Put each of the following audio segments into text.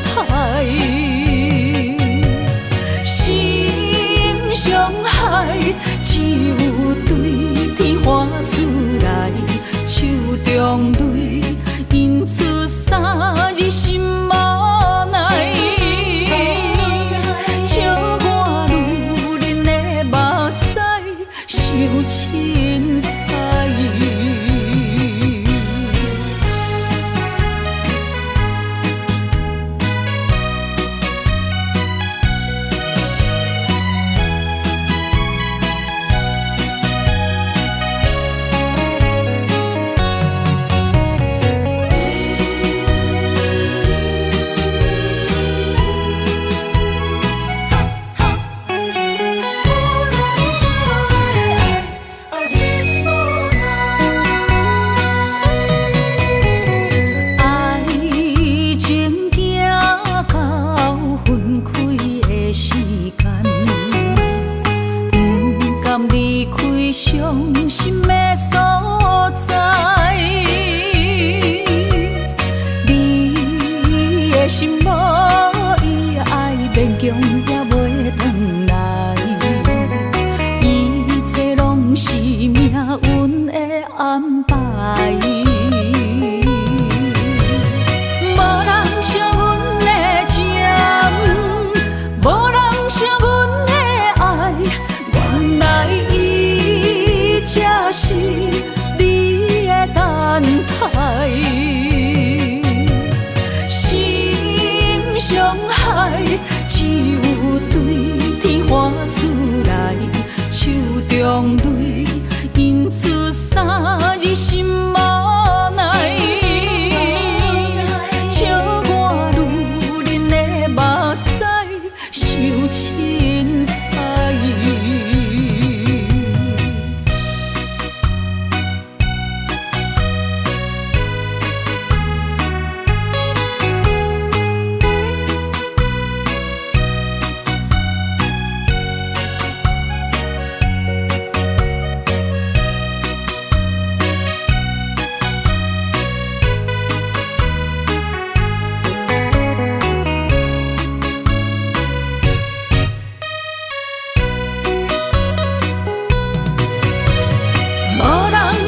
待，心上海只有对天花出来，手中泪因出三字心无奈，笑我女人的目屎伤凊彩。伤心的所在，你的心无伊爱勉强也袂转来，一切拢是命运的安排。无人惜阮的情，无人惜阮的爱，原来才是你的等待，心上海只有对天花出来，手中泪因出三字心无奈，笑我女人的目屎伤凊彩。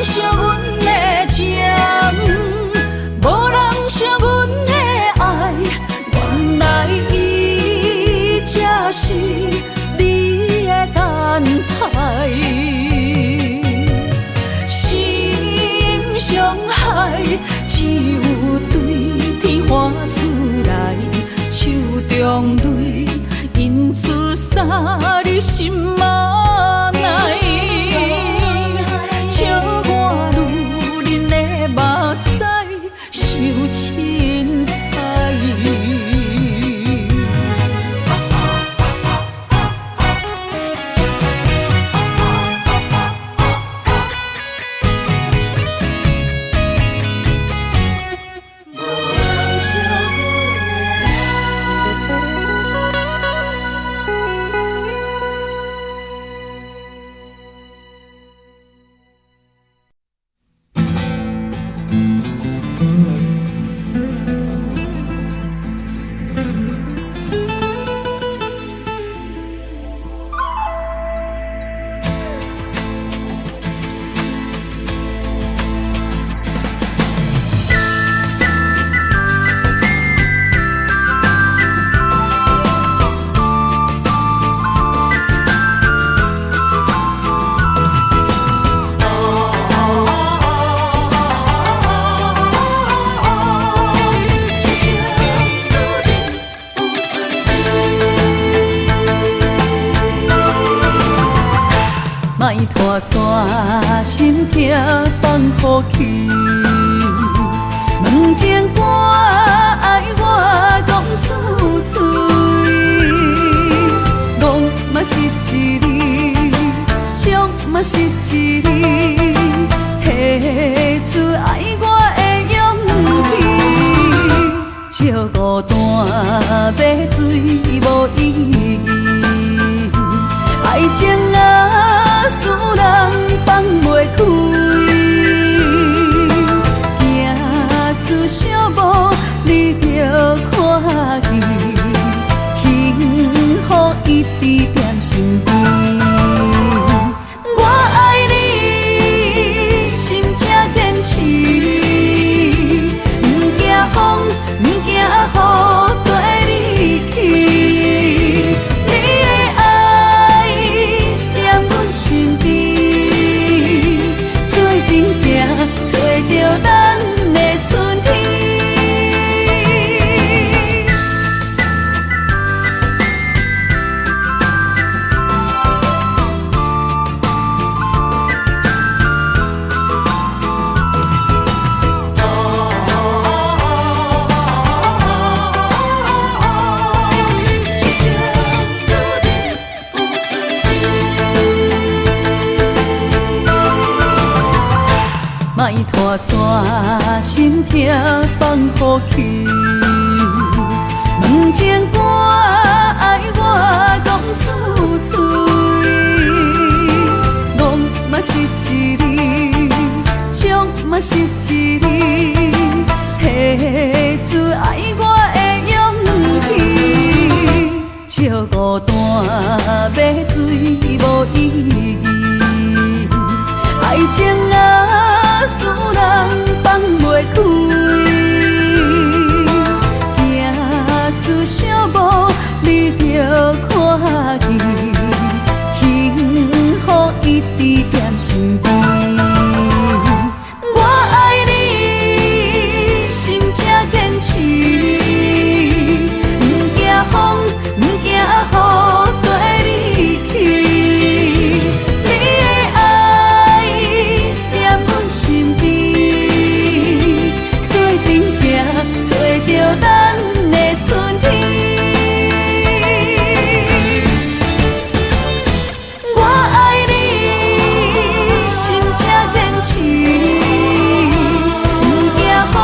惜阮的情，无人惜阮的爱，原来伊才是你的等待。心上海只有对天花出来，手中泪因出三字心无奈。笑我女人的目屎伤凊彩。莫拖山，心痛放乎去。问情歌爱我讲出嘴，戆嘛是一字，唱嘛是一字，写出爱我的勇气。笑孤单要水无意义，爱情啊，使人放袂开，行出小步，你着看见。拖山心痛放予去，问情歌爱我讲出嘴，戆嘛是一字，唱嘛是一字，提出爱我的勇气，笑孤单要水无意义，爱情啊使人放袂开，行出小步你着看见，幸福一直踮身边。我爱你，心才坚持，不惊风，不惊雨，跟你去。你的爱踮阮身边，做阵行，找着咱的春天。我爱你，心才坚持，不惊风，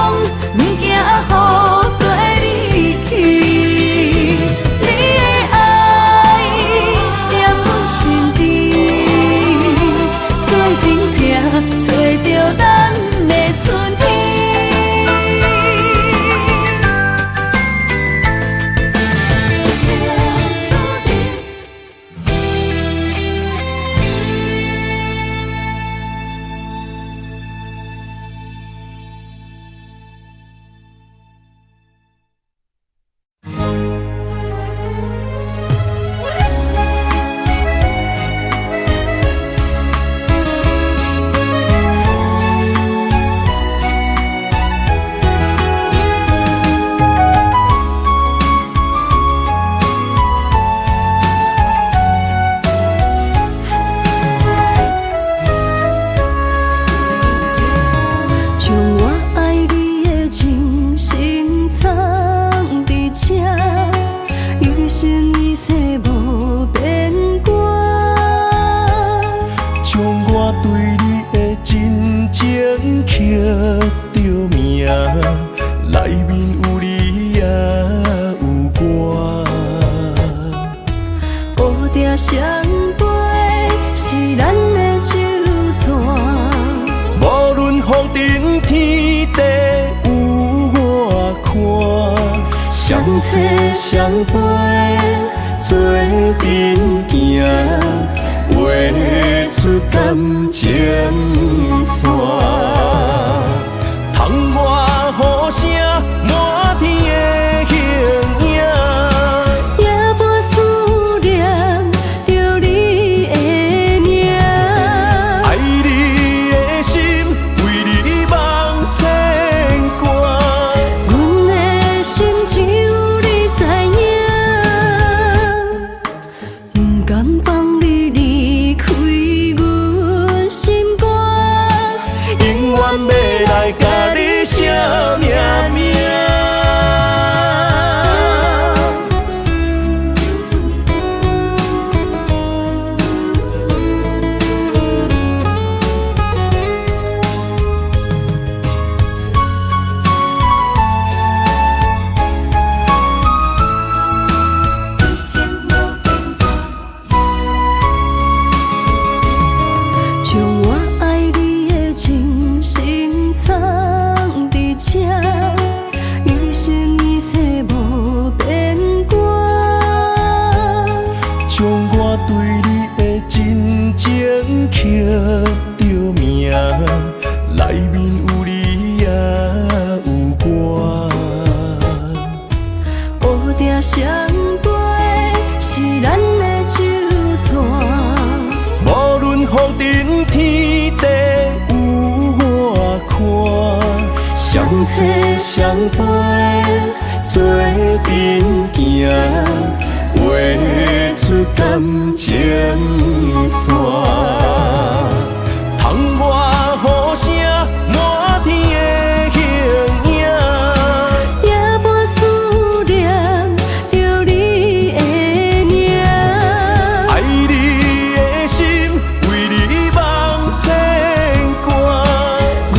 不惊雨，跟你去。你的爱踮阮身边，做阵行，找着咱的春天。相陪做阵行，画出感情线。窗外雨声满天的形影，夜半思念着你的名。爱你的心为你梦牵挂，阮的心只有你知影，不甘放你离开阮心肝，永远要来甲你写命名。将我爱你的真心藏伫这，一生一世无变卦。将我对你的真情刻着名，内面有你也有我。乌定相陪是咱的酒泉，无论风尘天地有我看，相切相陪做阵行，画出感情线。窗外雨声满天的形影，夜半思念着你的名。爱你的心为你梦牵挂，阮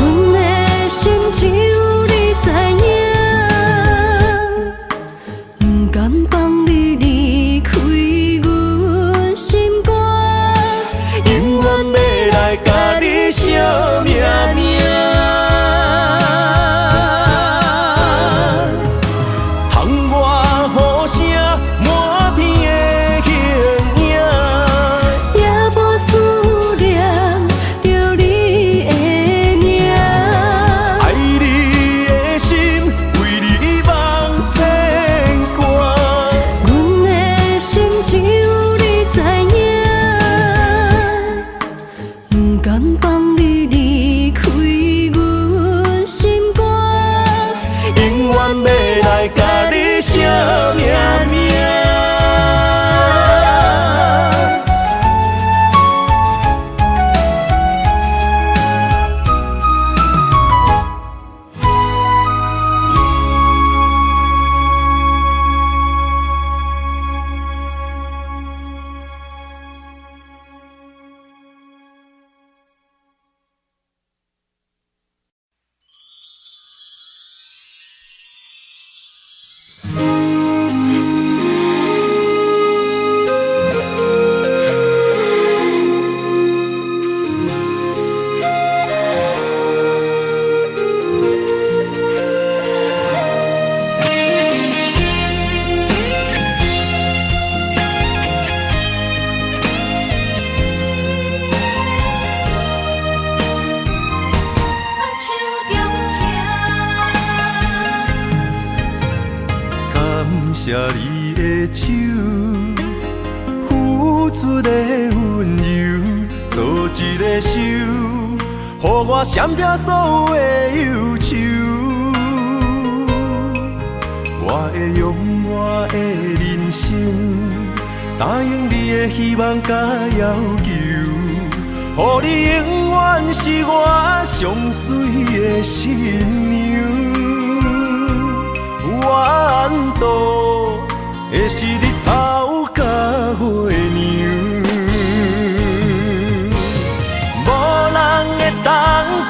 谢你的手，付出的温柔，做一个手，予我闪避所有的忧愁。我会用我的人生，答应你的希望甲要求，予你永远是我上水的新娘。缘途会是日头甲月亮，无人会当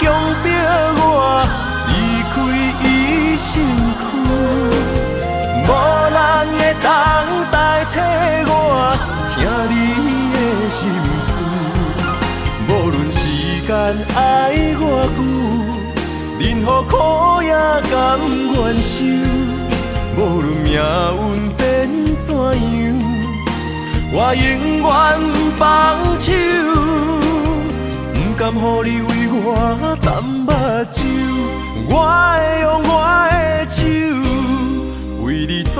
强迫我离开伊身躯，无人会当代替我听你的心事。无论时间爱我久，任何苦也甘愿受。无论命运变怎样，我永远放手，不甘予你为我淡目睭。我会用我的手，为你阻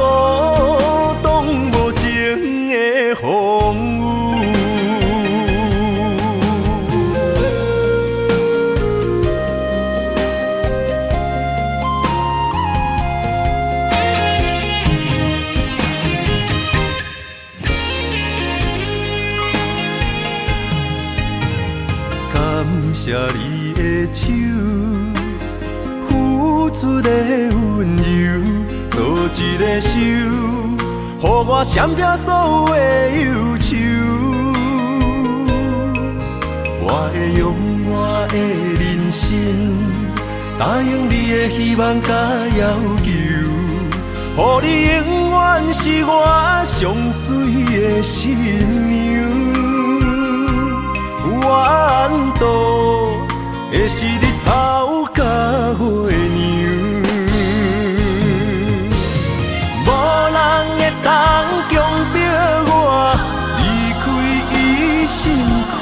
挡无情的风雨。感谢你的手，付出的温柔，做一个手，予我闪避所有的忧愁。我会用我的人生，答应你的希望甲要求，予你永远是我上水的新娘。缘途会是日头甲月亮，无人会当强迫我离开伊身躯，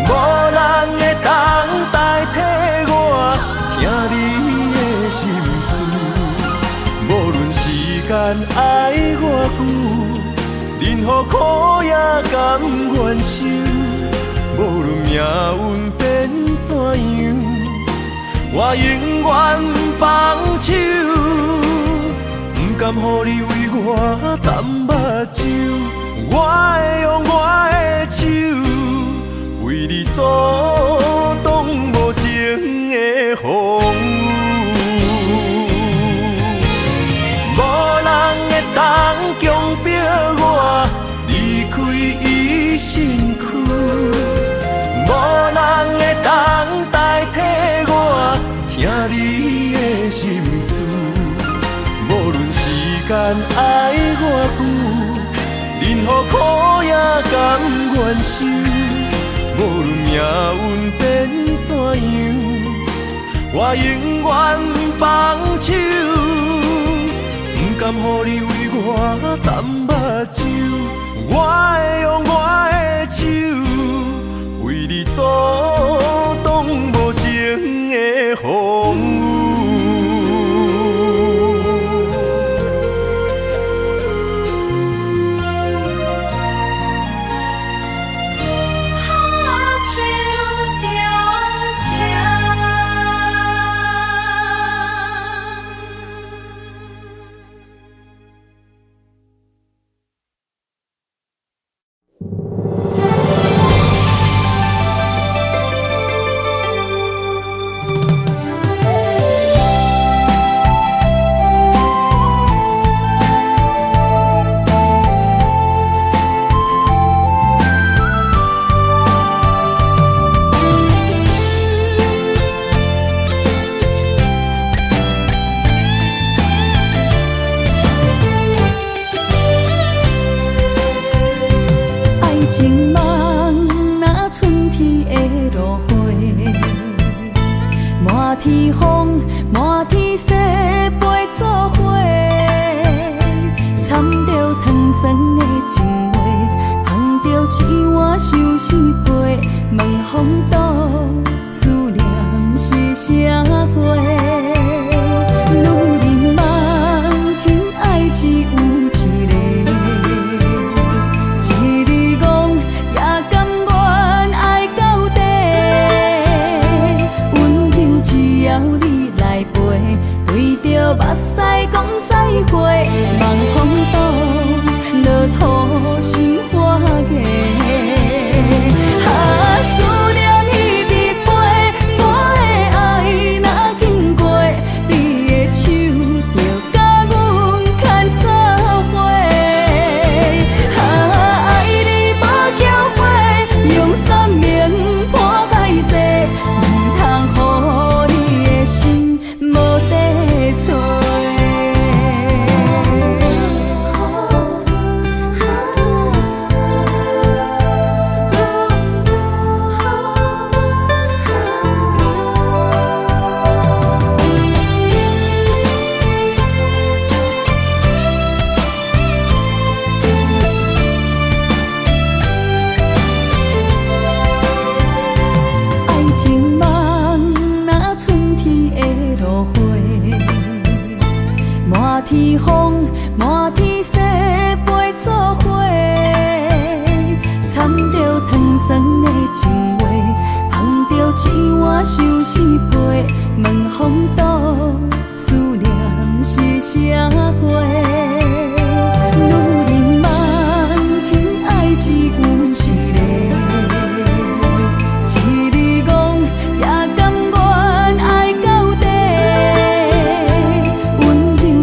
无人会当代替我听你的心事。无论时间爱我久，任何苦也甘愿受。无论命运变怎样，我永远放手，不甘予你为我淡目睭。我会用我的手，为你阻挡无情的风雨。无人会当强迫我离开伊身躯，无人会当代替我听你的心事。无论时间爱我久，任何苦也甘愿受。无论命运变怎样，我永远放手，不甘予你为我淡目睭。我会用我的手，为你阻挡无情的风雨。天风，满天雪，陪作伙，掺着糖酸的情话，捧着一碗相思杯，问风度，思念是啥货？女人梦情爱会，望风度，落土心花芽。思念一直飞，我的爱若经过，你的手就甲阮牵做伙。爱你无缴费，用生命破海誓，唔通予你的心无地找。满天风，满天雪，陪做伙，掺着糖酸的情话，捧着一碗相思杯，问风度，思念是啥货？女人梦，真爱只有一个，一字讲也甘愿爱到底。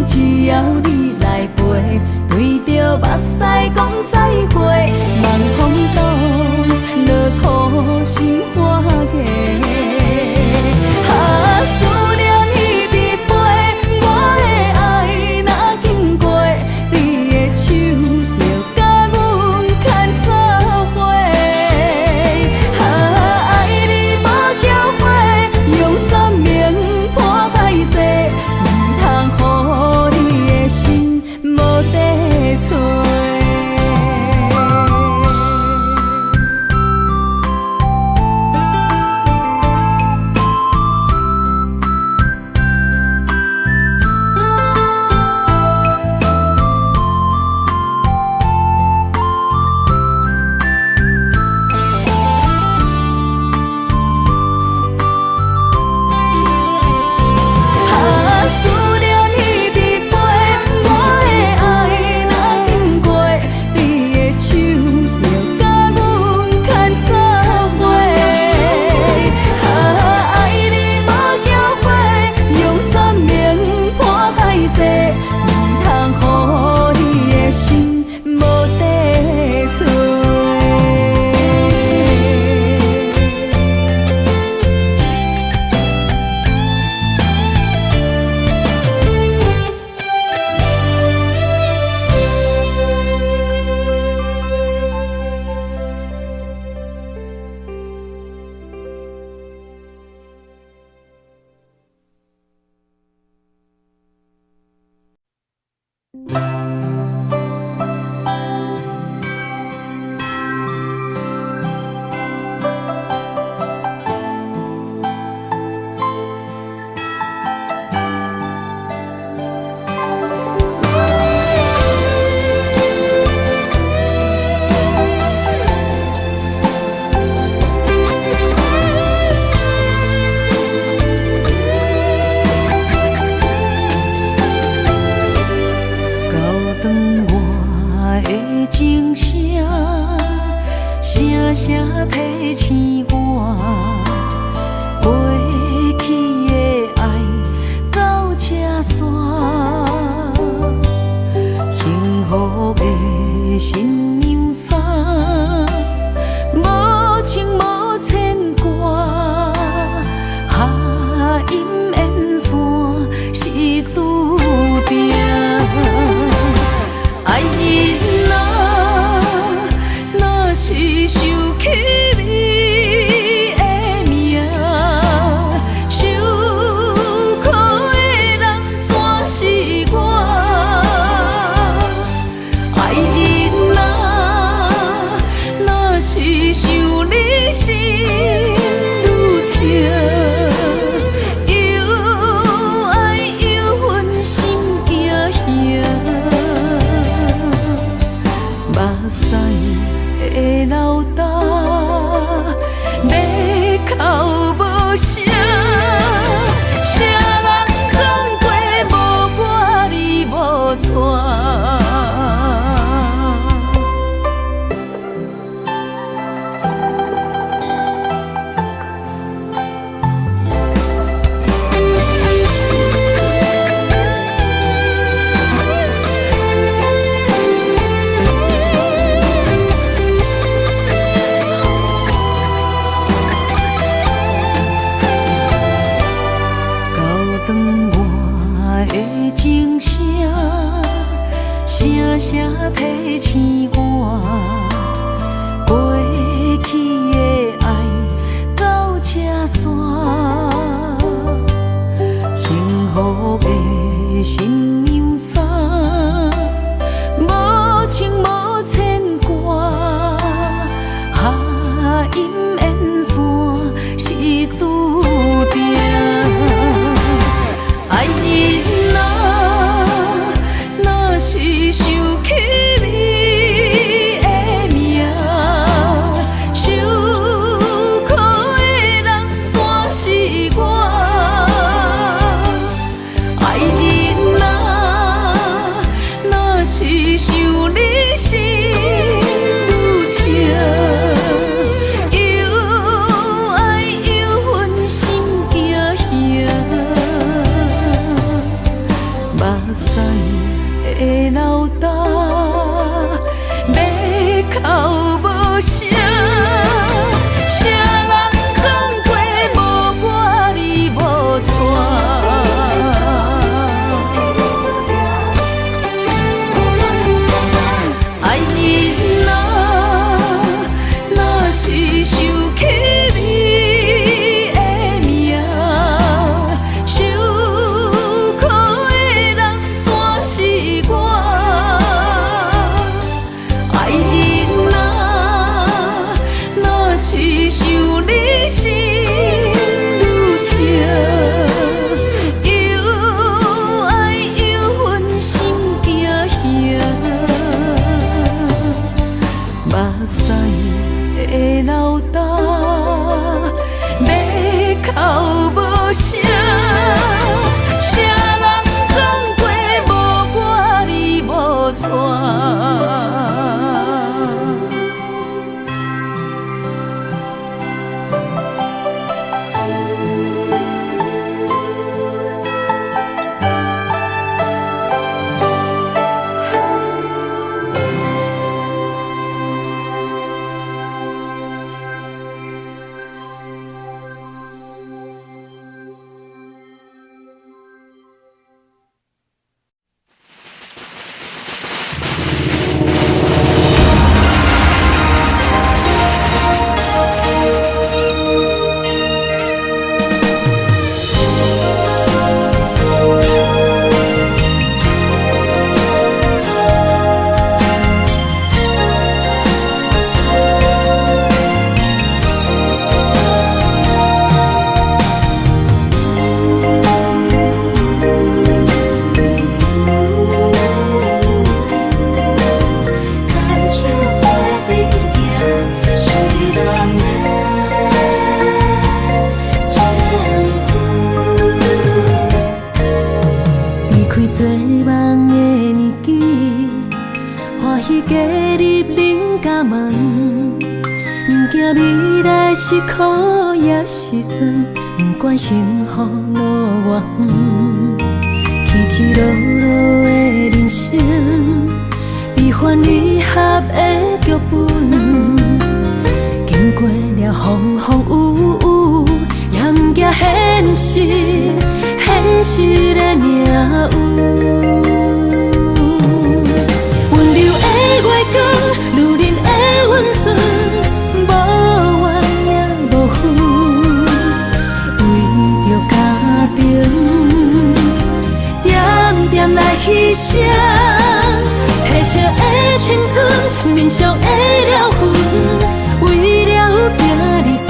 只要你来陪，对着目屎讲再会，望风度，落土心花芽。思念一直飞，我的爱若经过，你的手就甲阮牵做伙。爱你无缴费，用生命破海誓，唔通予你的心无地找。带。声声提醒我，过去的爱到这线，幸福的新娘衫，无情无牵挂，下阴缘线是注定，爱人啊，若是想起你的名，受苦的人全是我。爱人啊，若是想你心愈痛，又爱又恨心惊吓，目屎的流干，要哭无声，谁人讲过无我你无带。爱人啊，若是想起你的名，受苦的人全是我。爱人啊，若是想你心愈痛，又爱又恨心惊吓，目屎的流干，要哭无声，谁人讲过无我你无带。做梦的年纪，欢喜加入恁家门，不惊未来是苦也是酸，不管幸福路偌远，起起落落的人生，悲欢离合的剧本，经过了风风雨雨，也不惊现实。现实的命运，温柔的月光，女人的温顺，无怨也无恨，为着家庭，点点来牺牲，褪色的青春，面上的了痕，为了行日顺。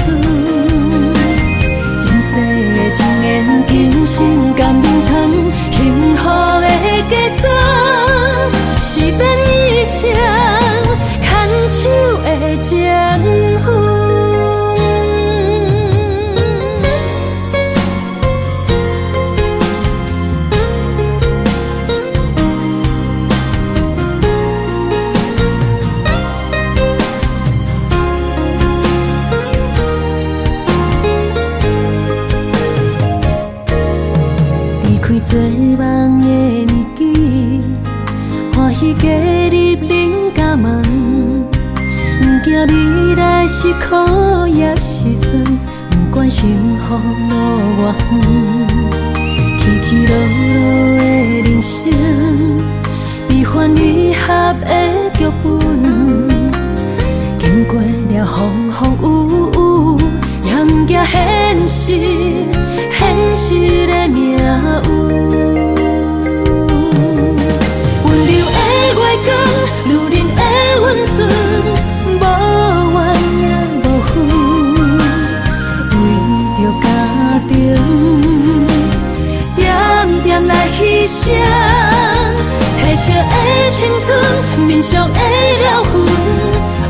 情缘今生甘眠床，幸福的家庄，是免一场牵手的情分。去加入恁家门，不惊未来是苦也是酸，不管幸福路偌远，起起落落的人生，悲欢离合的剧本，经过了风风雨雨，也不惊现实，现实的命运。温柔的月光，如恁的温顺，无怨也无恨，为着家庭，点点来牺牲。褪色的青春，面上的了痕，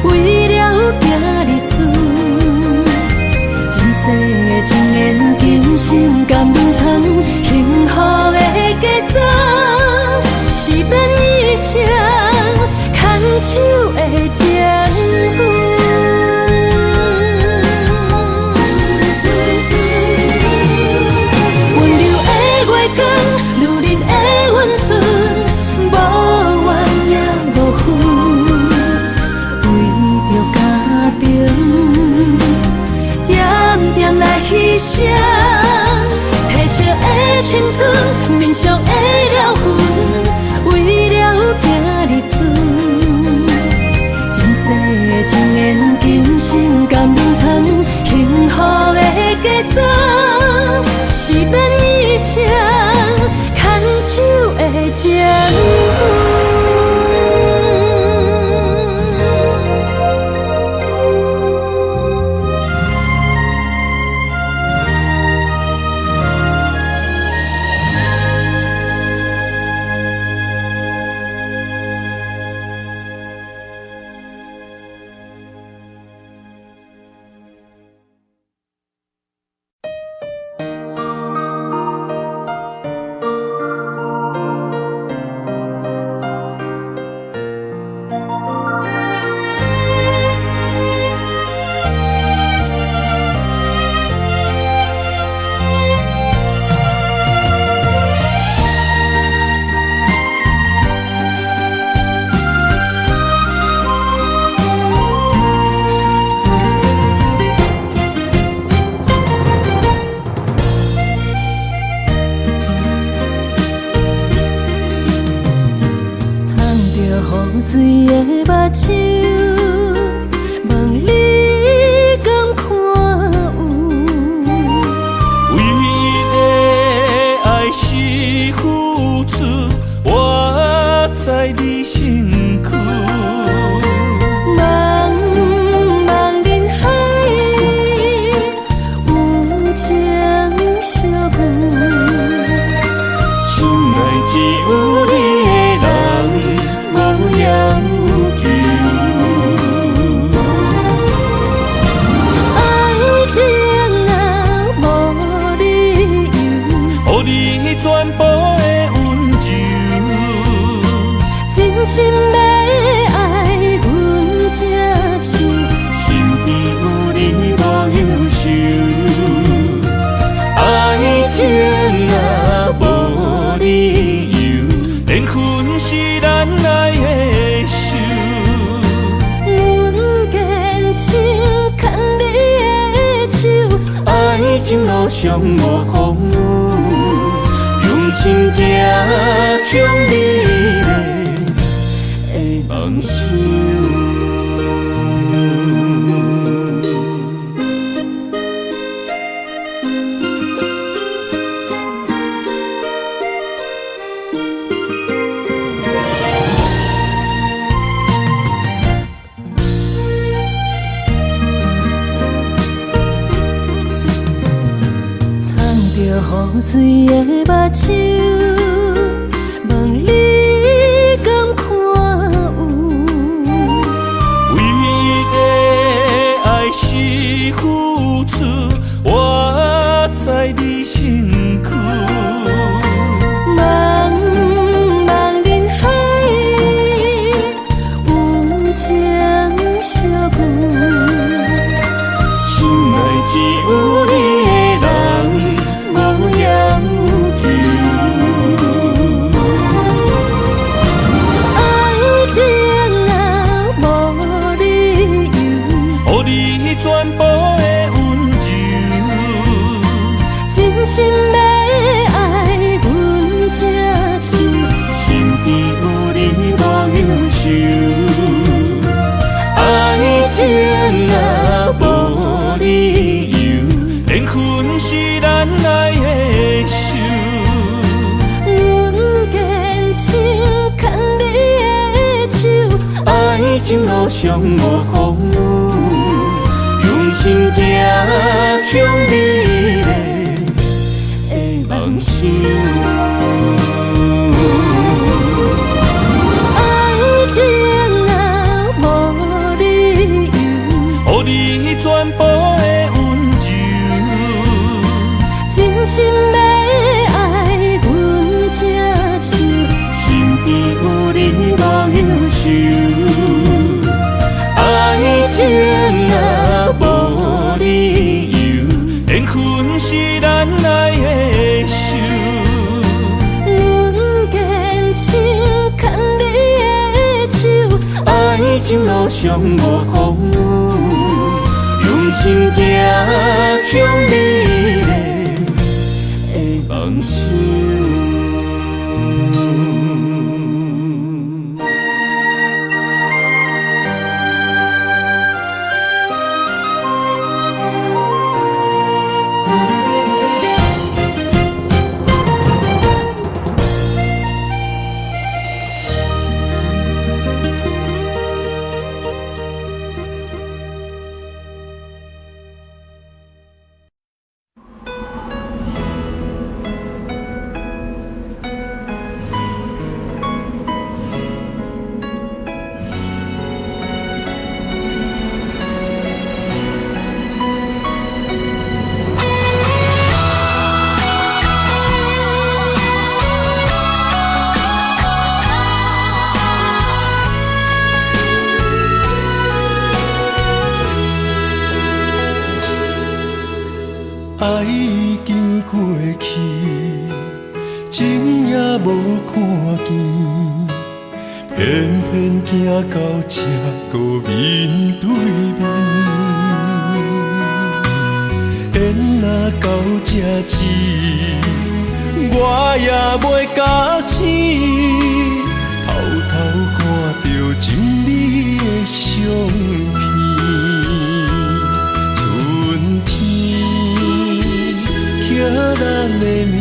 为了行日顺。前世情缘，今生甘冷藏，幸福的家庄，是免一生牵手的情分。温柔的月光，如恁的温顺，无怨也无恨，为着家庭，点点来牺牲。褪色的青春，面上的了痕，为了行日顺。前世情缘，今生甘冷藏，幸福的家庄，是免一生牵手的情分。雨水的目睭，望你敢看有。为了爱是付出，我在你身躯。茫茫人海，有情相伴，心内只有你的人。无要求，爱情啊无理由，予你全部的温柔，真心要爱阮才像，身边有你无忧愁，爱情啊无理由，缘分是咱爱的手，阮坚信牵你的手，爱情路上无风雨，用心行向美丽的梦想。雨水的目睭，望你敢看有。为了爱是付出，我在你身躯。茫茫人海，有情相伴，心内只有你的人。无要求，爱情路上无风雨，用心行向美丽的梦想。爱情啊，无理由，予你全部的温柔，真心要爱阮才想，身边有你无忧愁。爱情啊，无理由，缘分是咱爱的手。阮坚信牵你的手，爱情路上无风雨，用心行向美丽的梦想。爱已经过去，情也无看见，偏偏行到这个面对面。缘若到这时，我也袂假死，偷偷看到情你的相片。寄咱的名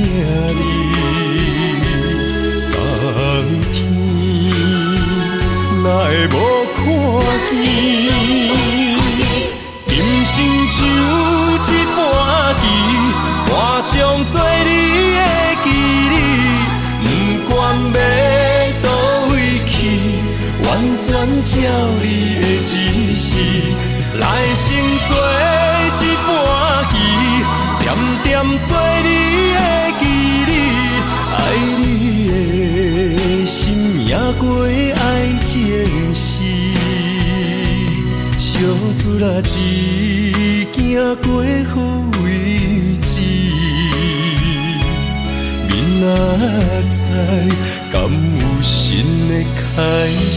字，冬天哪会无看见？今生像一盘棋，换上做你的记忆，不管要倒位去，完全照你的指示，来成做一盘棋。点点做你的记忆，爱你的心也过爱情事，小船啊一行过好位置，明仔载敢有新的开始？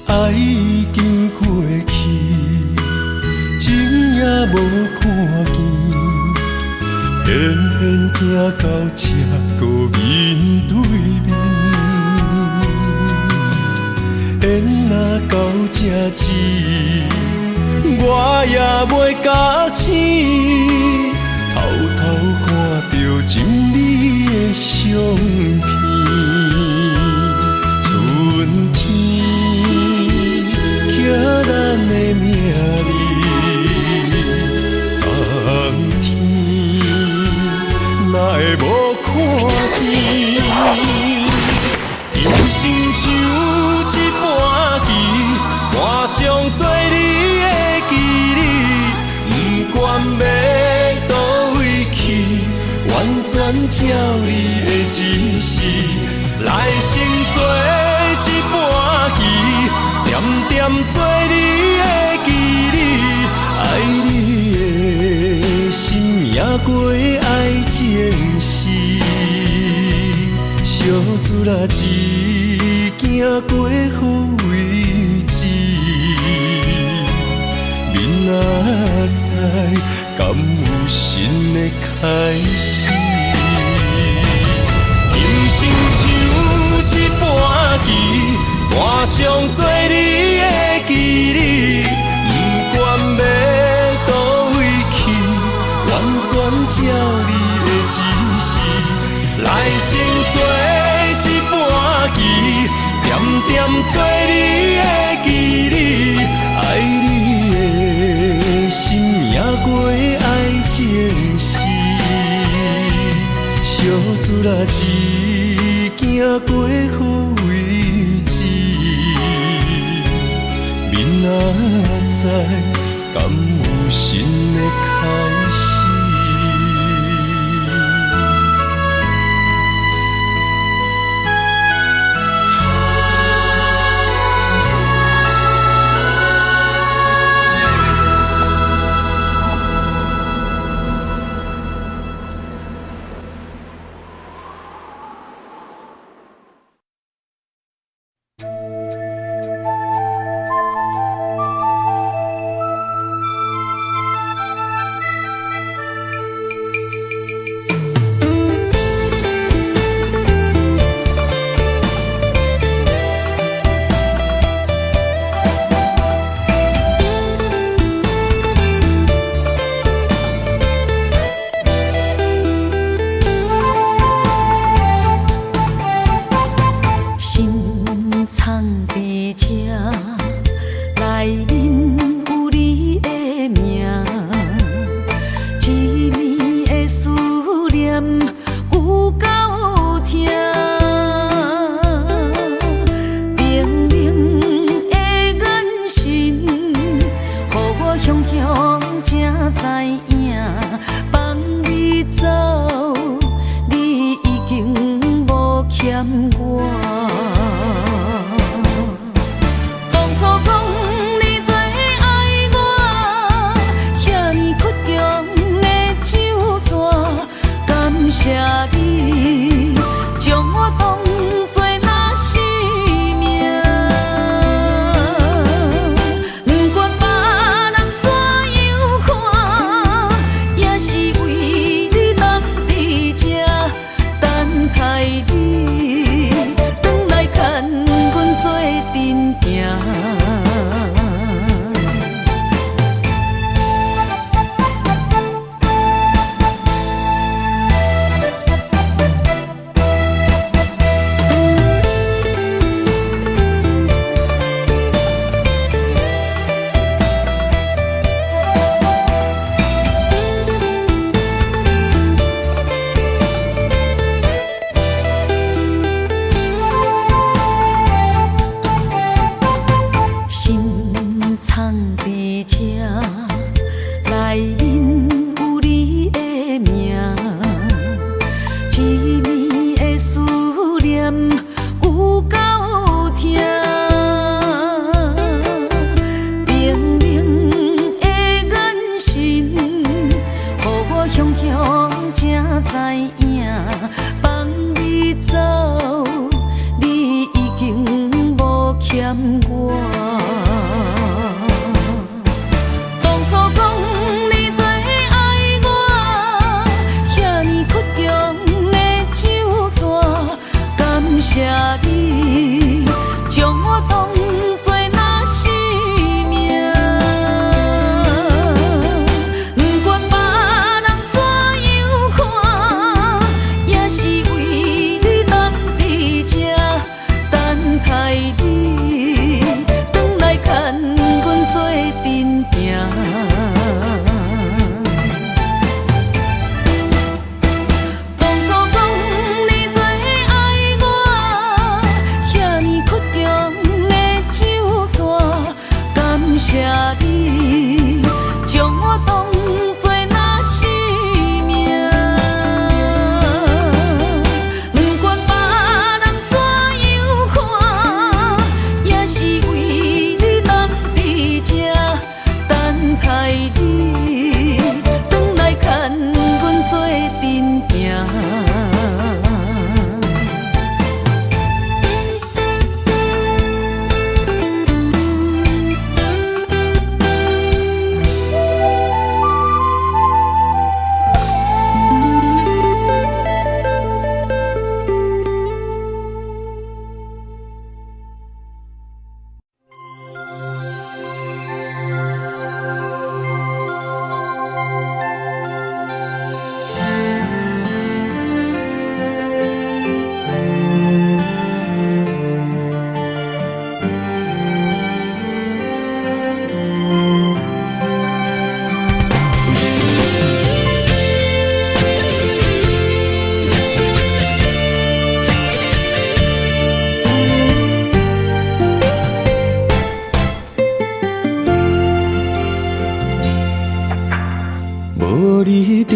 爱已经过去，情也无看见，偏偏行到这个面对面。缘若到这时，我也袂假死，偷偷看到情你的相片。春天寄咱的名字，冬天哪会无看见？人生像一盘棋，换上做你的记忆，不管要倒位去，完全照你的指示，来成做一盘棋。点点做你的记忆，爱你的心也过爱情事，小船啊一行过好位有新的开始？人生像一盘棋，换上做你的记忆，不管要倒位去，完全照你的指示，来生做一盘棋，点点做你的记忆，爱你的心也过爱情诗，小子啦一行过好位置，明仔载敢有新的开始？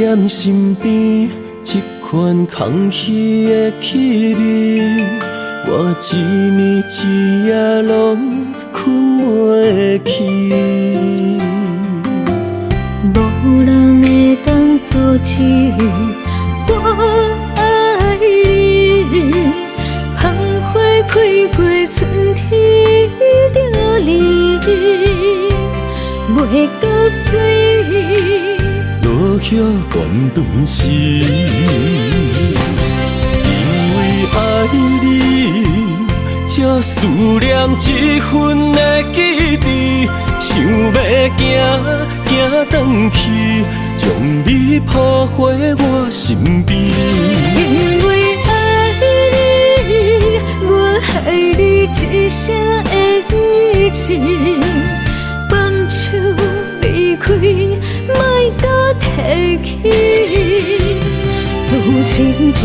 踮身边，这款空虚的气味，我一暝一夜拢困袂去。无人会当阻止我爱你，芳花开过春天就离，袂搁水。落叶断断时，因为爱你，才思念这份的记忆，想要行转去，将你抱回我身边。因为爱你，我爱你一生的意志，放手离开，莫搁提起，愈亲情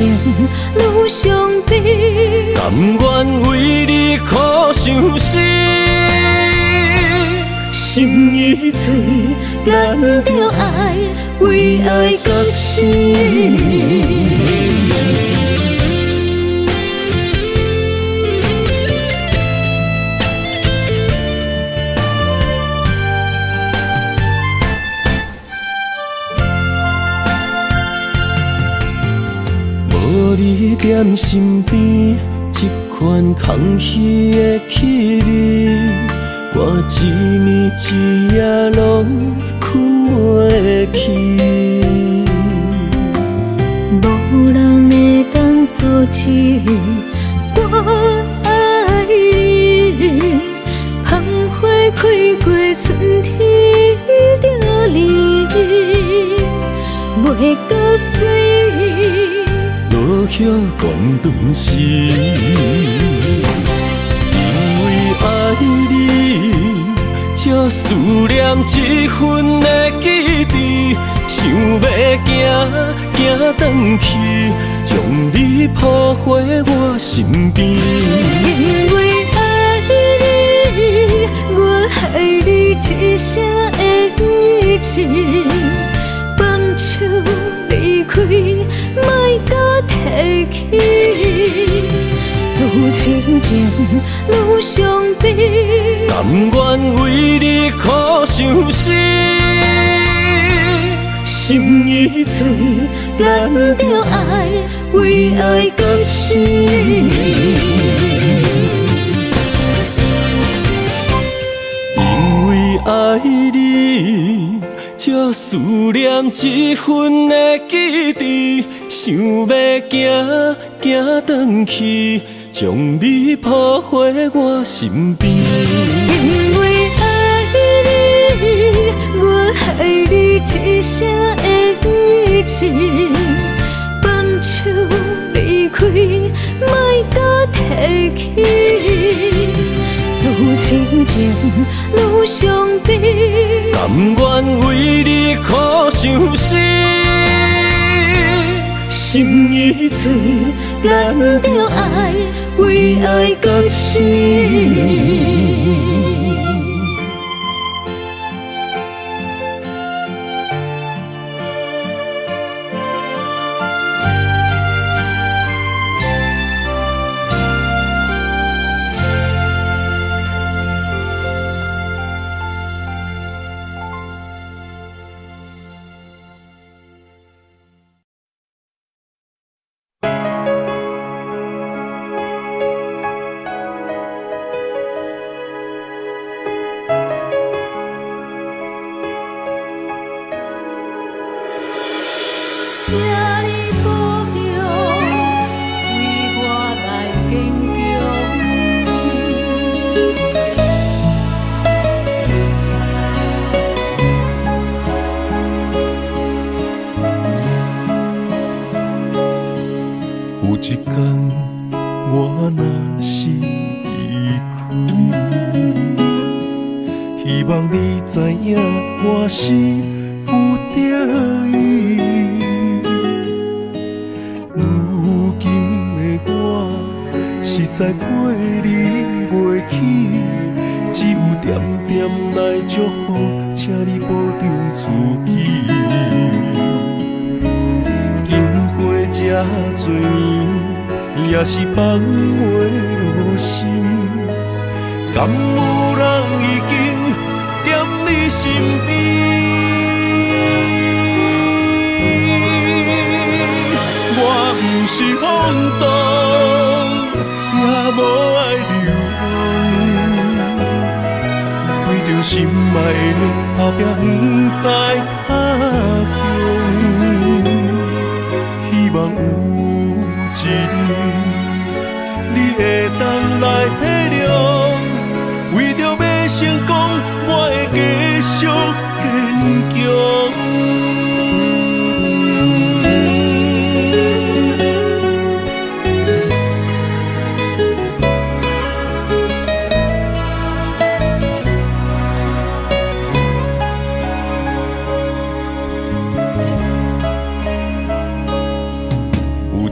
愈伤悲，甘愿为你苦伤心，心已碎，咱着爱，为爱到死。无你踮身边，这款空虚的气味，我一暝一夜拢困袂去。无人会当阻止我爱你，芳花开过春天就离，袂搁水。落叶断断时，因为爱你，才思念这份的记忆，想要行转去，将你抱回我身边。因为爱你，我爱你一生的意志，放手离开，莫搁提起，愈亲情愈伤悲，甘愿为你苦伤心，心已碎，咱着爱，为爱到死。因为爱你，才思念这份的记忆，想要行转去，将你抱回我身边。因为爱你，我爱你一生的意志，放手离开，莫搁提起，愈亲情愈伤悲，甘愿为你苦伤心，心已碎，咱着爱，为爱到死。请你保重，为我来坚有一天我若是离开，希望你知影我是有着伊。如今的我实在陪你袂起，只有点点来祝福，请你保重自己。这多年，也是放袂落心。敢有人已经踮你身边？我不是放荡，也无爱流浪，为着心爱的打拼，不知他乡。希望有一日，你会当来体谅，为着要成功，我会继续坚强。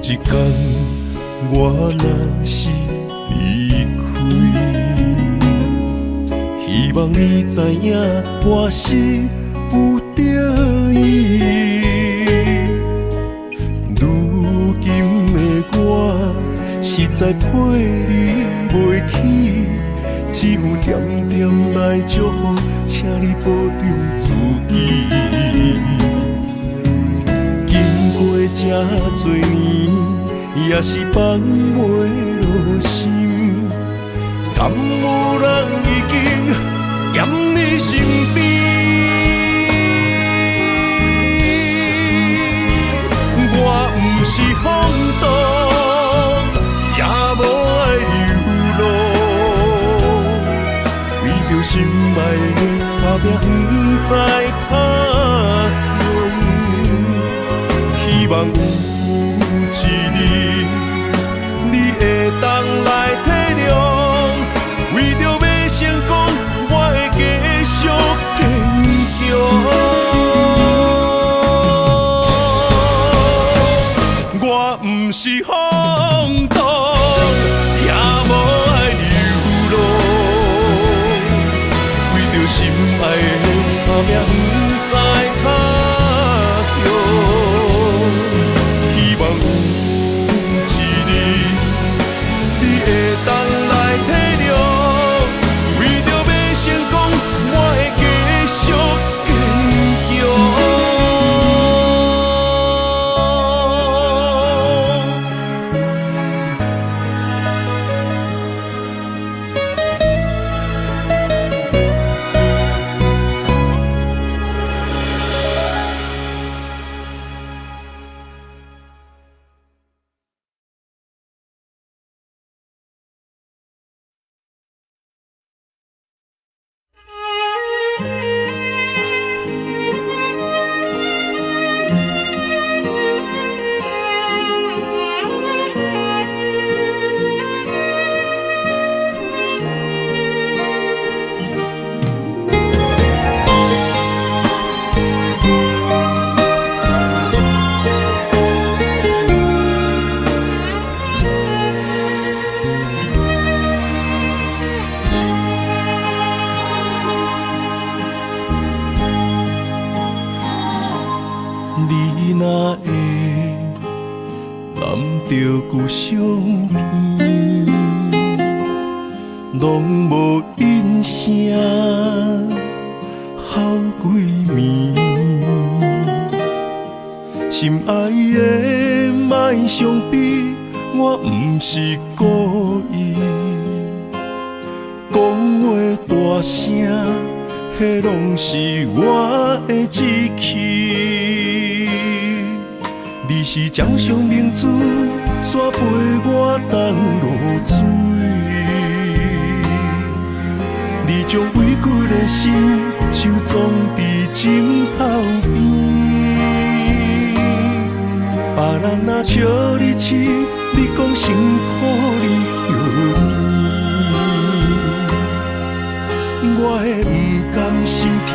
一天，我若是离开，希望你知影我是有得意。如今的我，实在配你袂起，只有点点来祝福，请你保重自己。过这多年，也是放袂落心。敢有人已经踮你身边？我不是放荡，也无爱流浪，为着心爱的打拼，不知他乡。希望有一日，你会当来体谅，为着要成功，我会继续坚强。我不是放荡，也无爱流浪，为着心爱的打拼，不知他。希望有一日，你会当来体谅，为着要成功，我会继续坚强。你若会揽着旧相片，拢无印象，好几暝。心爱的，莫伤悲，我不是故意。讲话大声，迄拢是我的志气。你是掌上明珠，煞陪我等落水。你将委屈的心收藏伫枕头边。别人若笑你痴，你讲辛苦你休年。我的不甘心痛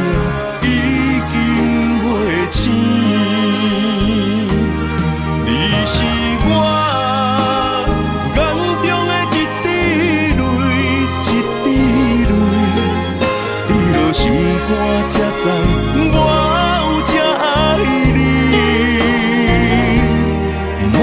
已经袂醒。你是我眼中的一滴泪，一滴泪，你落心肝才知我有这爱你。莫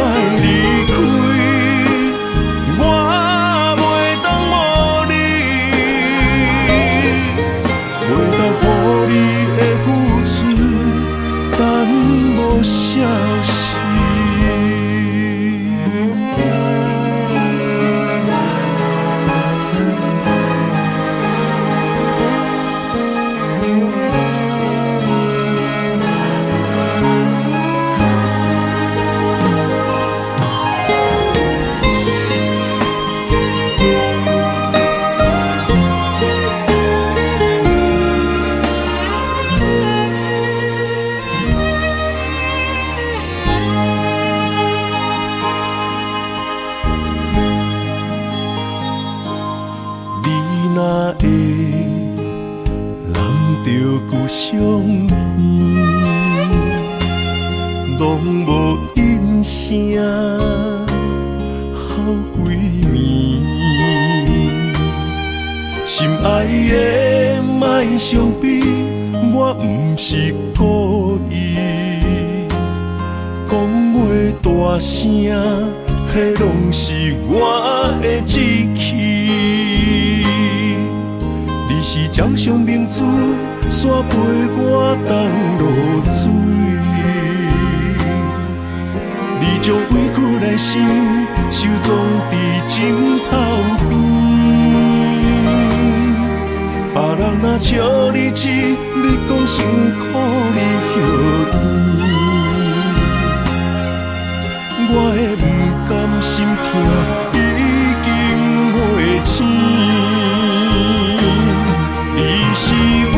哪会揽着故乡耳，拢无音声，好几年。心爱的，莫伤悲，我不是故意。讲话大声，迄拢是我的志气。你是掌上明珠，伞陪我东落水。你将委屈来心，收藏伫枕头边。别人若笑你痴，你讲辛苦你许甜。我的不甘心痛已经袂醒，你是我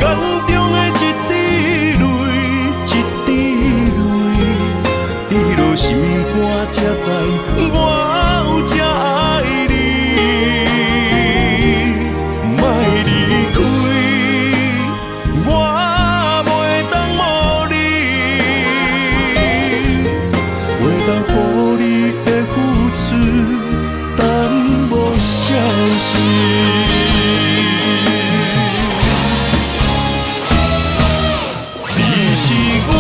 眼中的一滴泪，一滴泪，滴落心肝才知我有这爱你。莫离开，我袂当无你。予你的付出，但无消息。你是我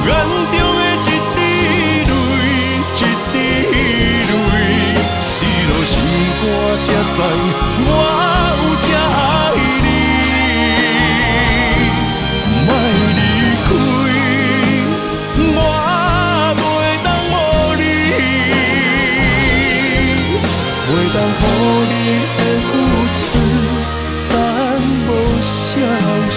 眼中的一滴泪，一滴泪，滴落心肝才知我有这爱你。莫离开，我。袂当予你的付出，但无消息。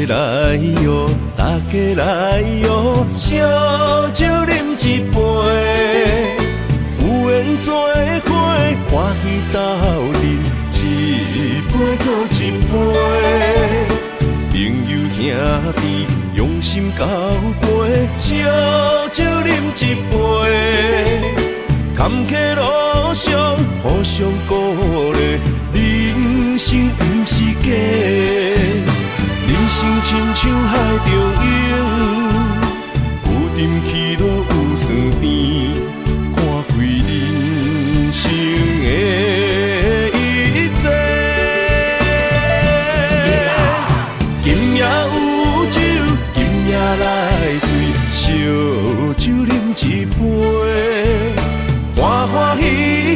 来哟，大家来哟，烧酒饮一杯，有缘做伙，欢喜斗阵，一杯搁一杯。朋友兄弟用心交陪，烧酒饮一杯，坎坷路上互相鼓励，人生不是假。人生亲像海中涌，有沉起落有酸甜，看开人生的一切。今夜有酒，今夜来醉，烧酒饮一杯，欢欢喜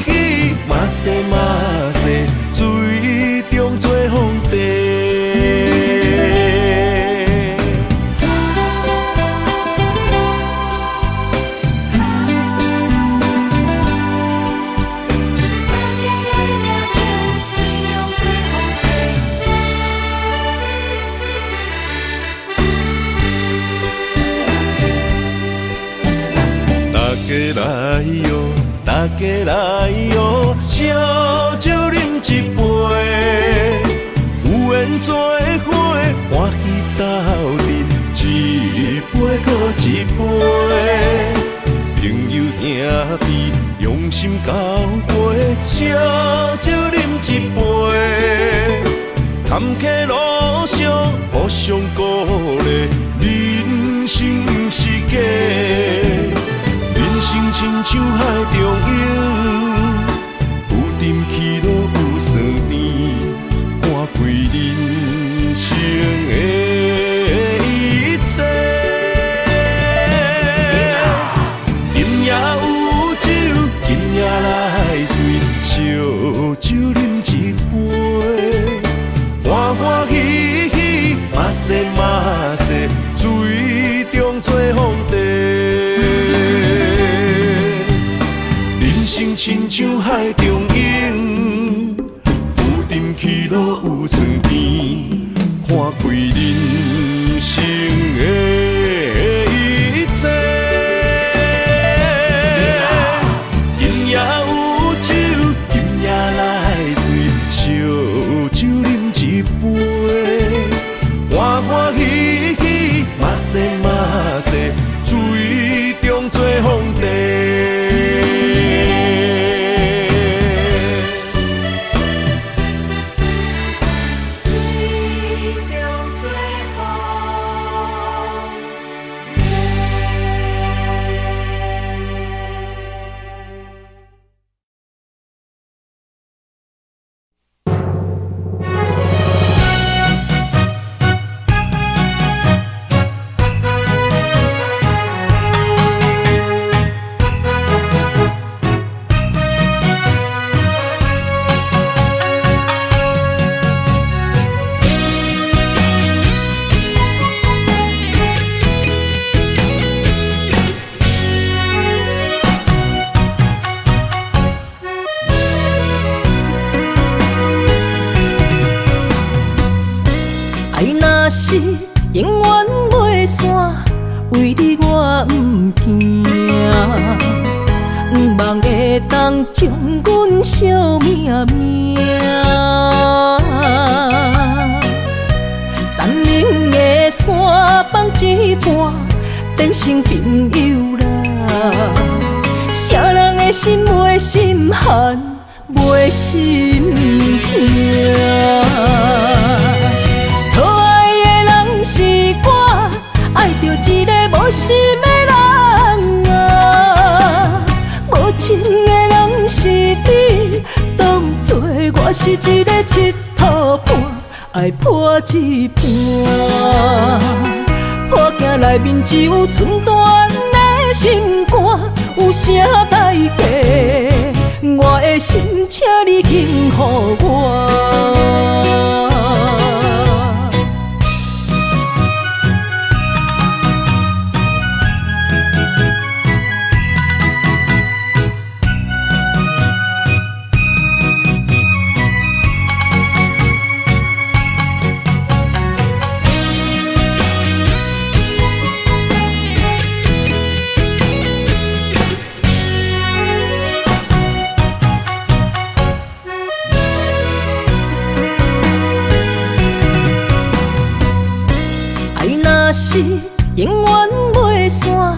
喜，嘛西嘛西，水中做皇帝。大家来哟，烧酒饮一杯，有缘做伙，欢喜斗阵，一杯搁一杯。朋友兄弟用心交陪，烧酒饮一杯，坎坷路上互相鼓励，人生不是假。人生亲像海中涌，有沉起落有酸甜，看开人生的一切。像海中影，有阵起落有厝边，看开人生的一切。今夜有酒，今夜来醉，烧酒饮一杯，欢欢喜喜，嘛西嘛西，水中做皇帝。是永远袂散，为你我不惊，不望会当将阮惜命命。山林的山放一半，变成朋友啦。啥人的心袂心寒，袂心痛。是我爱着一个无心的人啊，无情的人是你，当作我是一个佚佗伴，爱破一半。破镜内面只有寸断的心肝，有啥代价？我的心，请你轻予我。是永远袂散，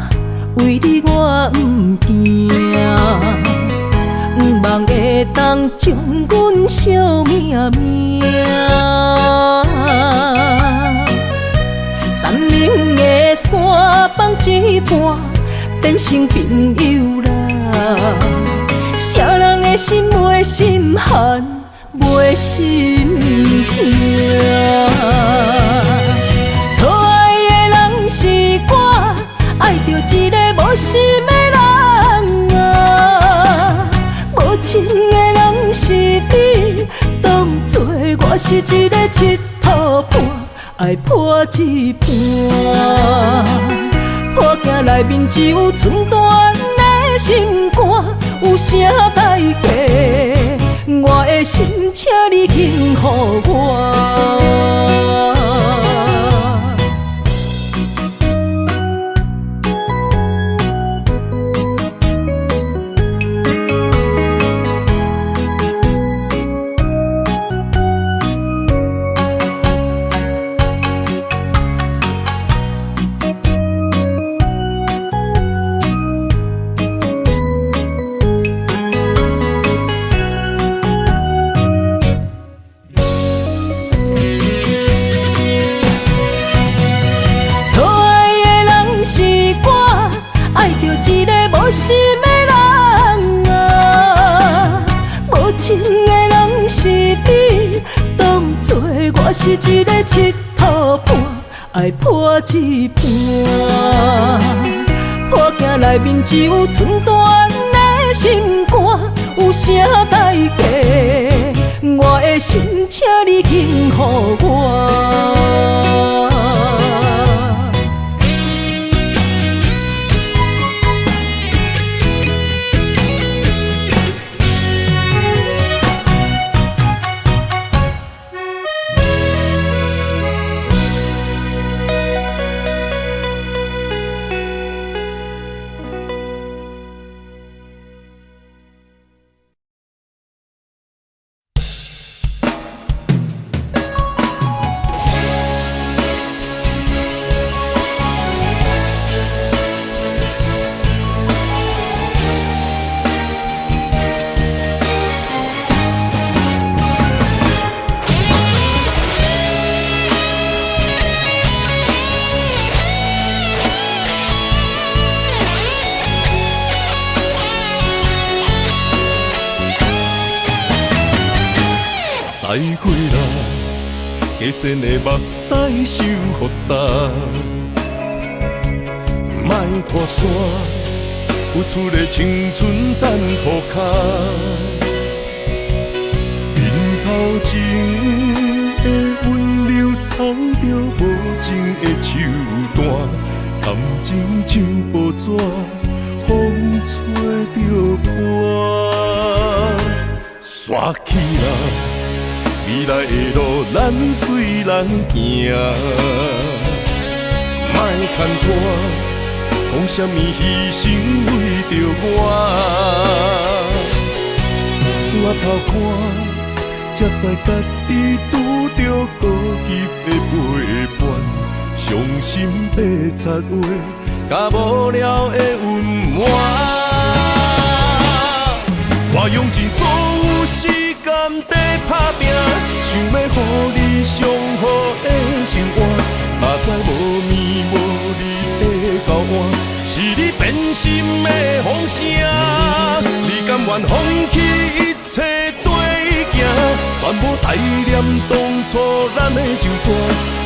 为你我不惊，不望会当将阮惜命命。山林的山放一半，变成朋友啦。啥人的心袂心寒，袂心痛。是我爱着一个无心的人啊，无情的人是你，当作我是一个佚佗伴，爱破一半。破镜内面只有寸断的心肝，有啥代价？我的心，请你轻予我。无心的人啊，无情的人是你，当作我是一个佚佗伴，爱破一半。破镜内面只有寸断的心肝，有啥代价？我的心，请你轻予我。回来，加深的目屎受予干。莫拖山，有出的青春等涂骹。面头前的温柔，藏着无情的手段，感情像薄纸，风吹着破。刷起来，未来的路咱随人行，莫牵拖。讲什么牺牲为着我？我头看，才知家己拄着孤寂的陪伴，伤心白贼话，甲无聊的温暖。我用尽所有时间在打拼，想要予你上好的生活，嘛知无眠无日会到晚。是你变心的风声，你甘愿放弃一切对行，全部怀念当初咱的手纸，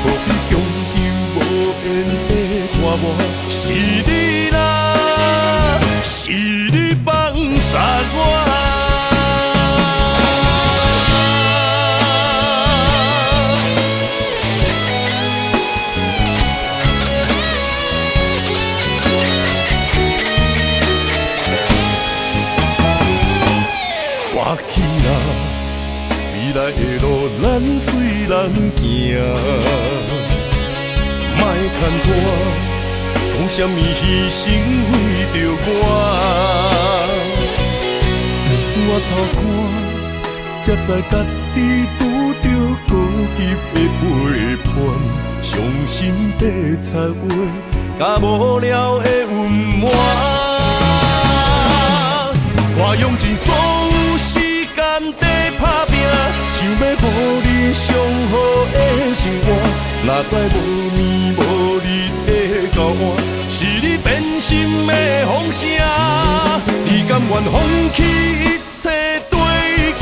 何必强求无缘的拖磨？是你啦，是你放杀我。刷起来，未来的路咱随人行，莫牵拖，讲什么牺牲为着我。我头看，才知家己拄着孤寂的陪伴，伤心白贼话，甲无聊的温暖。我用尽所有时间在打拼，想要予你上好的生活，哪知无眠无日会到晚。是你变心的风声，你甘愿放弃一切对行，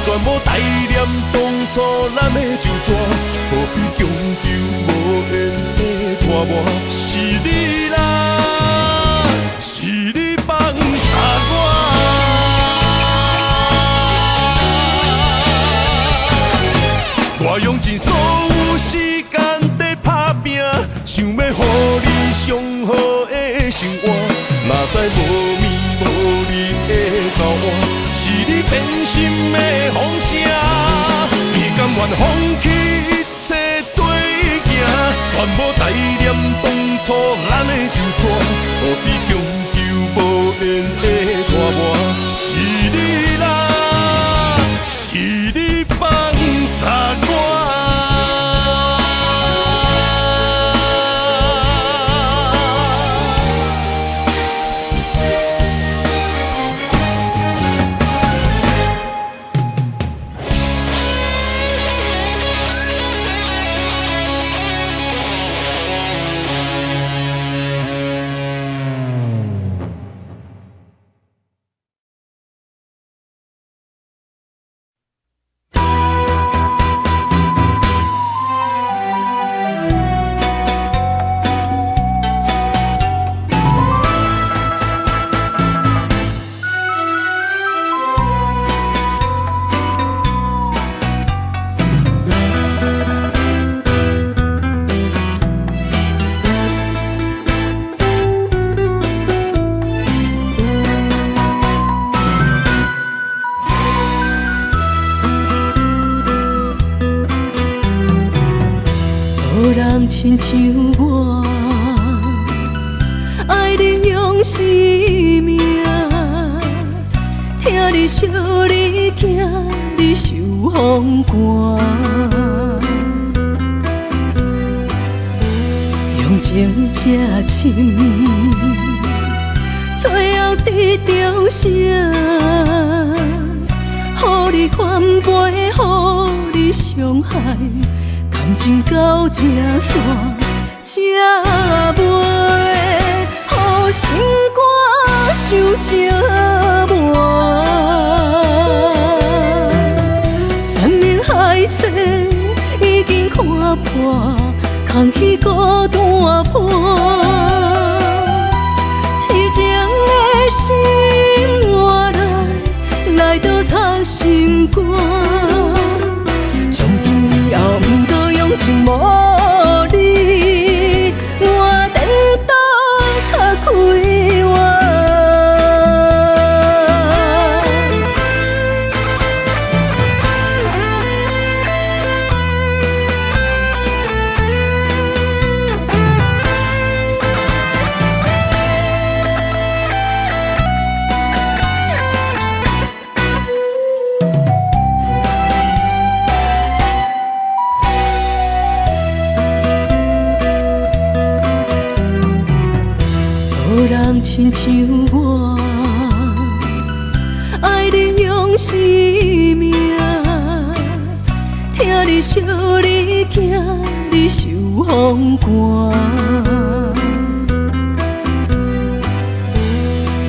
全部怀念当初咱的手纸，何必强求无缘的拖磨？是你啦，是你放杀我。我用尽所有时间在打拼，想要予你上好的生活，哪知无眠无日会到晚。是你变心的风声，你甘愿放弃一切对行，全部怀念当初咱的手纸，何必强求无缘的拖磨？是你啦，是你放杀我。亲像我爱你用生命，听你笑你惊你受风寒，用情这深，最后得到啥？予你翻倍，予你伤害。感情到这线，才袂予心肝受折磨。山盟海破，空虚孤单破，痴情的心活来倒藏心肝，从今以后不过用情无你，我等到较开我。无人亲像我，爱你用生命，听你笑，你惊，你受风寒，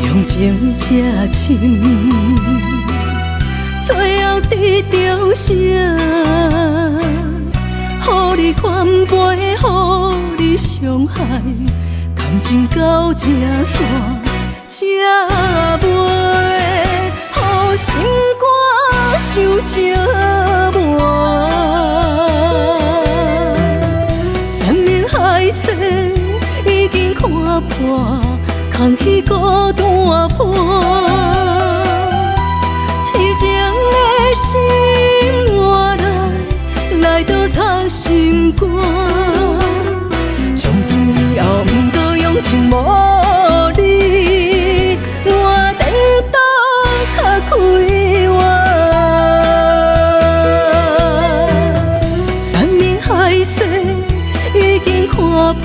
用情这深，最后得到啥？予你翻倍，予你伤害。感情到这线，才袂予心肝受折磨。山盟海誓已经看破，空虚孤单破，痴情的心活来倒藏心肝。从今以后不过用情无你，我等到较开我。山盟海誓已经看破，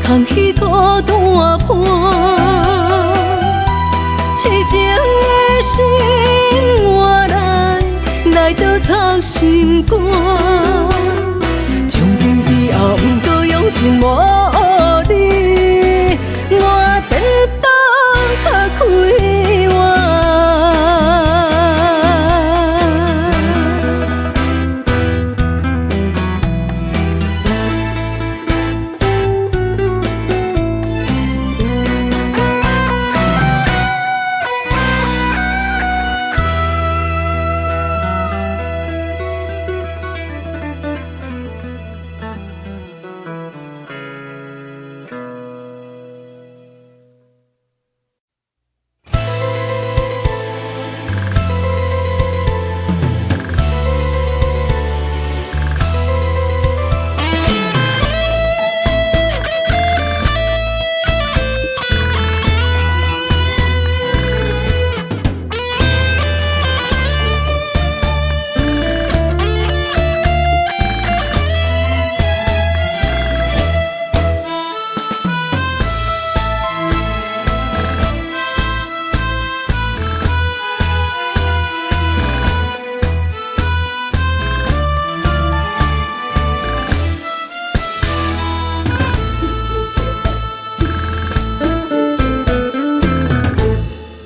空虚孤单破，痴情的心活来倒藏心肝。从今以后不过用情无你，我等到较开我。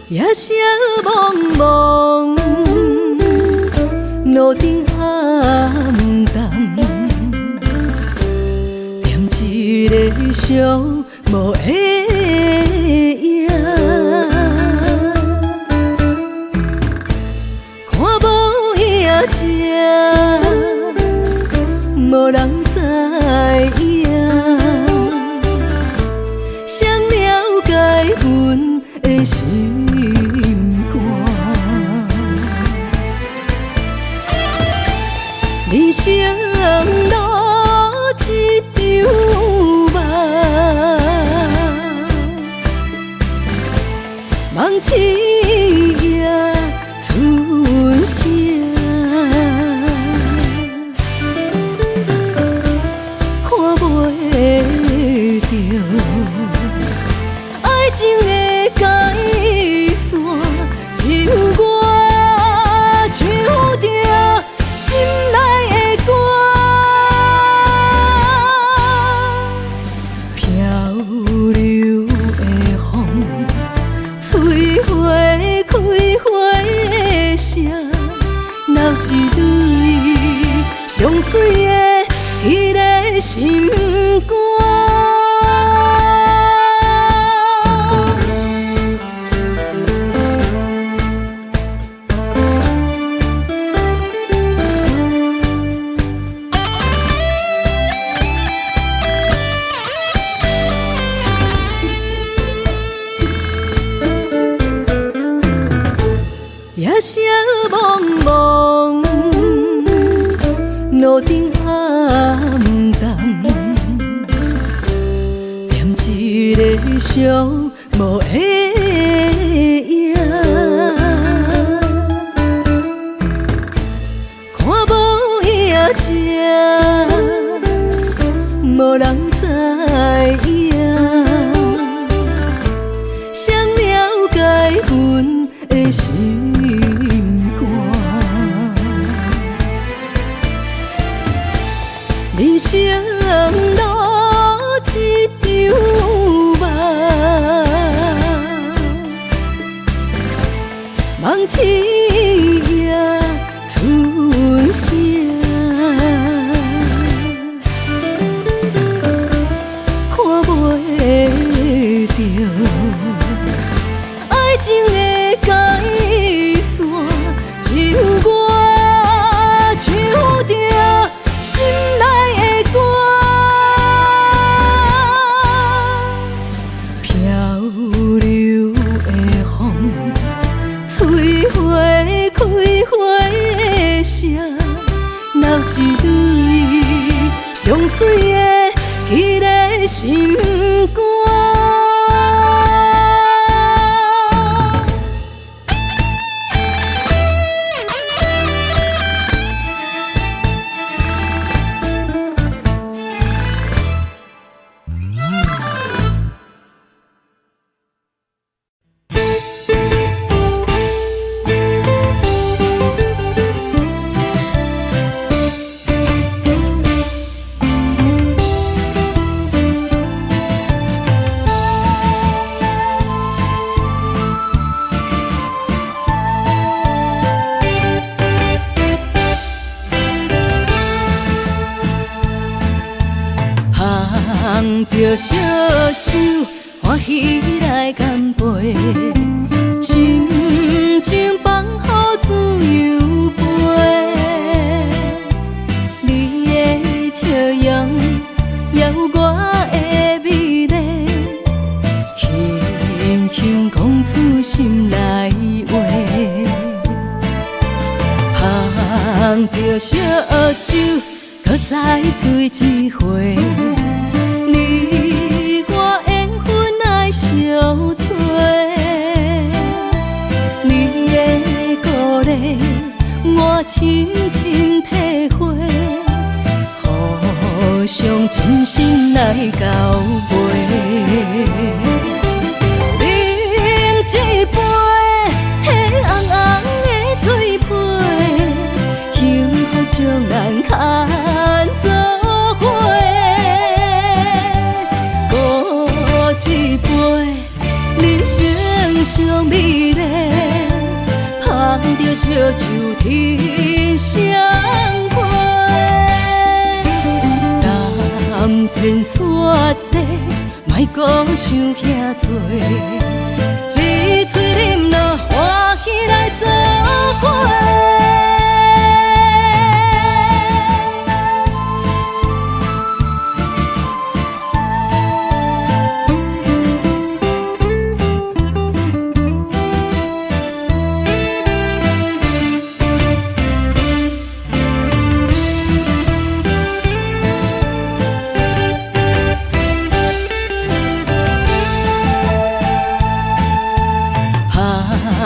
夜色茫茫，路灯暗淡，点一个寂寞的影，看无影只，无人知影，谁了解阮的心？人生路一场梦，梦醒夜春声，看袂着爱情的界线，像我唱着心内的歌，漂流的风，吹花开花的声，留一蕊上水的迄个心肝。夜色茫茫，路灯暗淡，点一个寂寞的影，看无影只，无人知影，谁了解阮的心？人生路一场梦，梦醒也春声，看袂着爱情的界线，就我唱着心内的歌，漂流的风，吹花开花的声，留一对上水的迄个心肝。捧着烧酒，欢喜来干杯，心情放乎自由飞。你的笑容摇我的美丽，轻轻讲出心内话。捧着烧酒，搁再醉一回。你我缘分爱相随，你的鼓励我深深体会，互相真心来交陪。饮一杯迄红红的水杯，幸福将咱牵做伙。一杯人生上美丽，捧着烧酒天相陪。南天雪地，莫讲想遐多，一嘴饮了欢喜来做伙。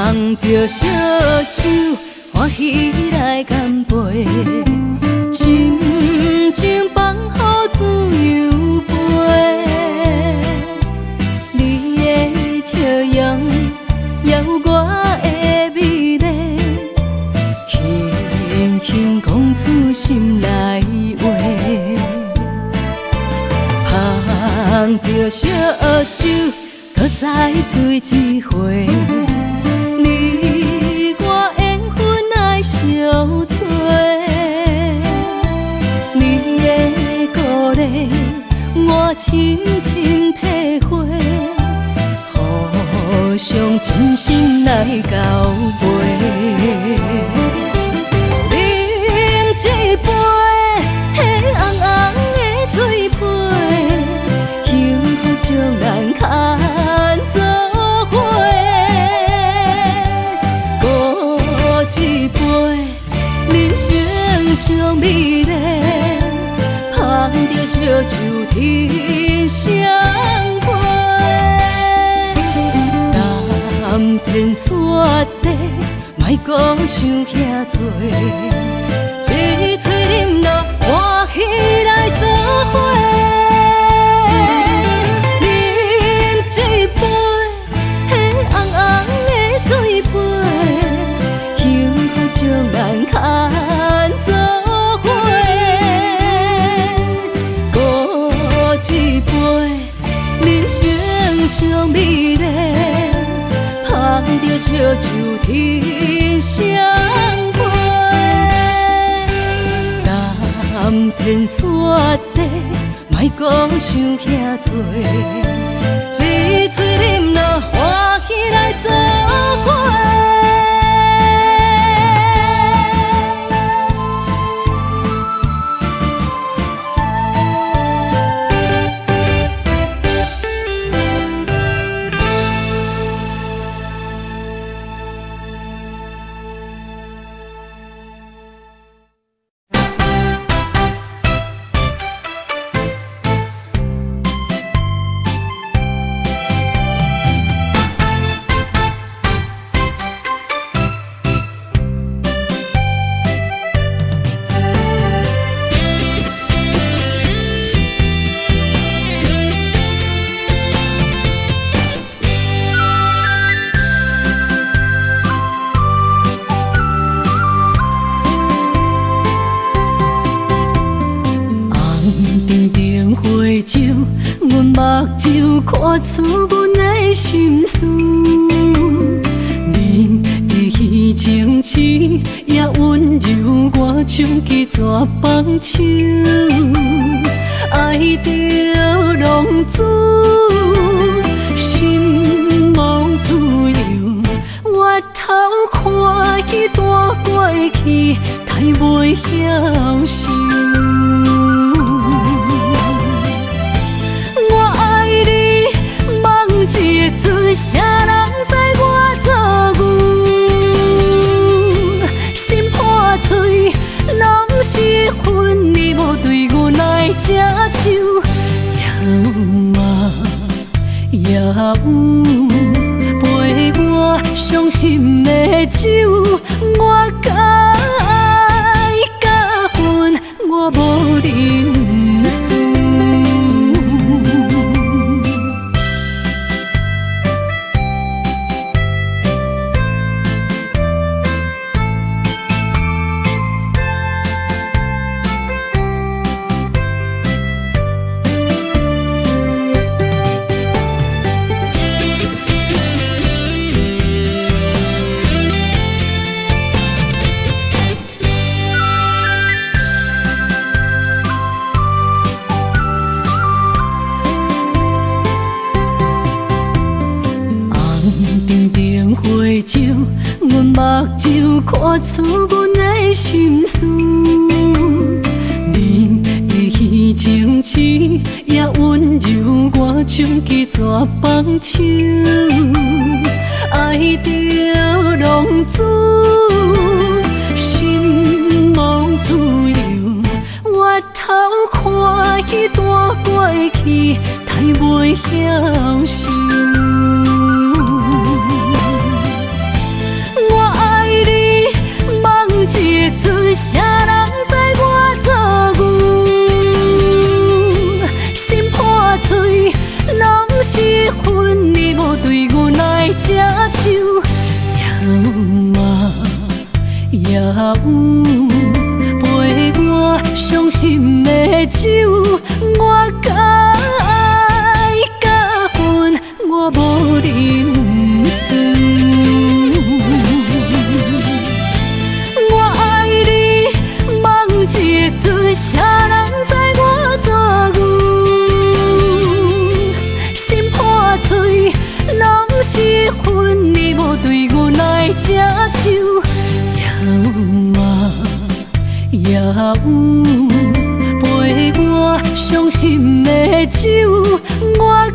捧着烧酒，欢喜来干杯，心情放乎自由飞。你的笑容摇我的美丽，轻轻讲出心内话。捧着烧酒，搁再醉一回。你我缘分爱相随，你的上真心来交陪。饮一杯迄红红的水杯，幸福将咱牵做伙。搁一杯人生上美丽，捧着烧酒天相陪。南天雪地，莫讲想遐多，一嘴饮落欢喜来做伙。饮一杯迄红红的水杯，幸福将咱牵做伙。搁一杯人生上美丽，捧着烧酒天相陪。南天雪地，莫讲想遐多，一嘴饮落欢喜来做伙。阮目睭看出阮的心事，你的虚情痴也温柔，我像一撮放手，爱着浪子，心无自由，我头看去大过去，太袂晓受。一个嘴，啥人知我做牛？心破碎，拢是恨你无对我来接手。也有陪我伤心的酒，我甲爱甲恨，我无认输。阮目睭看出阮的心事，你的虚情痴也温柔，我像一撮放手，爱着浪子，心无自由，我头看去大过去，太袂晓受。一个嘴，啥人知我做牛？心破碎，拢是恨你无对我来接手。也有陪我伤心的酒，我甲爱甲恨，我无认输。一个嘴，啥人知我做牛？心破碎，拢是恨有，陪我伤心的酒，我